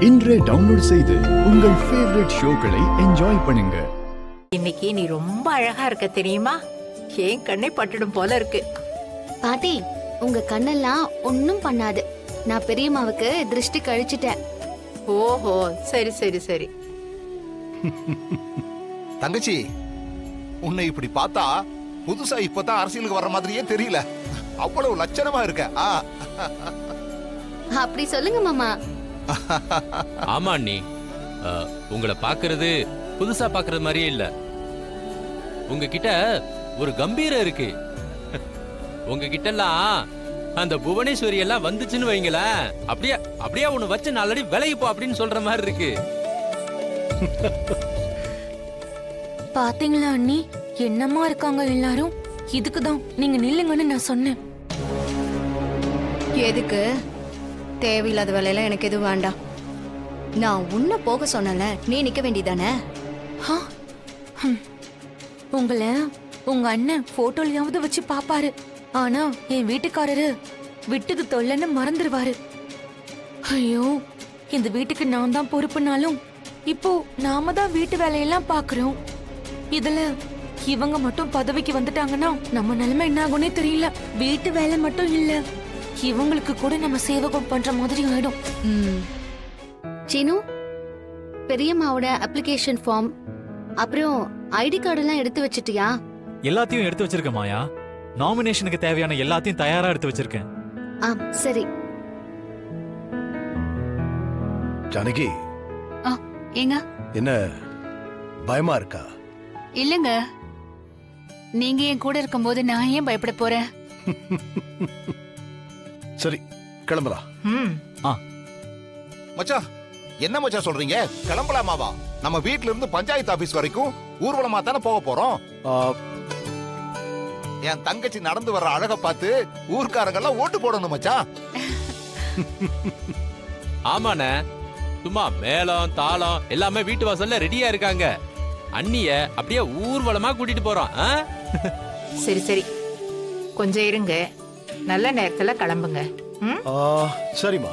இன்றே டவுன்லோட் செய்து உங்கள் ஃபேவரட் ஷோக்களை என்ஜாய் பண்ணுங்க. இன்னைக்கு நீ ரொம்ப அழகா இருக்க தெரியுமா? ஏன் கண்ணை பட்டுடும் போல இருக்கு. பாட்டி, உங்க கண்ணெல்லாம் ஒன்னும் பண்ணாது. நான் பெரியம்மாவுக்கு திருஷ்டி கழிச்சிட்டேன். ஓஹோ, சரி சரி சரி. தங்கச்சி, உன்னை இப்படி பார்த்தா புதுசா இப்பதான் அரசியலுக்கு வர்ற மாதிரியே தெரியல. அவ்வளவு லட்சணமா இருக்க. அப்படி சொல்லுங்க மாமா. ஆமா அண்ணி, உங்களை பாக்குறது புதுசா பாக்குறது மாதிரியே இல்ல. உங்ககிட்ட ஒரு கம்பீரம் இருக்கு. உங்ககிட்ட எல்லாம் அந்த புவனேஸ்வரி எல்லாம் வந்துச்சுன்னு வைங்களேன், அப்படியே அப்படியே ஒண்ணு வச்சு நாளடி விலகி போ அப்படின்னு சொல்ற மாதிரி இருக்கு. பாத்தீங்களா அண்ணி, என்னமா இருக்காங்க எல்லாரும். இதுக்குதான் நீங்க நில்லுங்கன்னு நான் சொன்னேன். எதுக்கு? தேவையில்லாத வேலையெல்லாம் எனக்கு எதுவும் வேண்டாம். நான் உன்ன போக சொன்னல, நீ நிக்க வேண்டியதானே? உங்களை உங்க அண்ணன் போட்டோலயாவது வச்சு பாப்பாரு. ஆனா என் வீட்டுக்காரரு விட்டுக்கு தொல்லைன்னு மறந்துடுவாரு. ஐயோ, இந்த வீட்டுக்கு நான் தான் பொறுப்புனாலும் இப்போ நாம தான் வீட்டு வேலையெல்லாம் பாக்குறோம். இதுல இவங்க மட்டும் பதவிக்கு வந்துட்டாங்கன்னா நம்ம நிலைமை என்ன ஆகும்னே தெரியல. வீட்டு வேலை மட்டும் இல்ல, இவங்களுக்கு கூட நம்ம சேவகம் பண்ற மாதிரி ஆயிடும். சீனு, பெரியம்மாவோட அப்ளிகேஷன் ஃபார்ம் அப்புறம் ஐடி கார்டு எல்லாம் எடுத்து வச்சிட்டியா? எல்லாத்தையும் எடுத்து வச்சிருக்கேன் மாயா. நாமினேஷனுக்கு தேவையான எல்லாத்தையும் தயாரா எடுத்து வச்சிருக்கேன். சரி. ஜானகி, ஏங்க, என்ன பயமா இருக்கா? இல்லங்க, நீங்க என் கூட இருக்கும்போது நான் ஏன் பயப்பட போறேன்? சரி, கிளம்பலாம். மச்சான், என்ன மச்சான் சொல்றீங்க? கிளம்பலாமாவா? நம்ம வீட்ல இருந்து பஞ்சாயத்து ஆபீஸ் வரைக்கும் ஊர்வலமா தானே போக போறோம். என் தங்கச்சி நடந்து வர்ற அழக பார்த்து ஊர்க்காரங்க எல்லாம் ஓட்டு போடணும் மச்சான். ஆமாண்ணே, சும்மா மேளம் தாளம் எல்லாமே வீட்டு வாசல்ல ரெடியா இருக்காங்க. அண்ணிய அப்படியே ஊர்வலமா கூட்டிட்டு போறோம். சரி சரி, கொஞ்சம் இருங்க, நல்ல நேரத்துல கிளம்புங்க. சரிம்மா.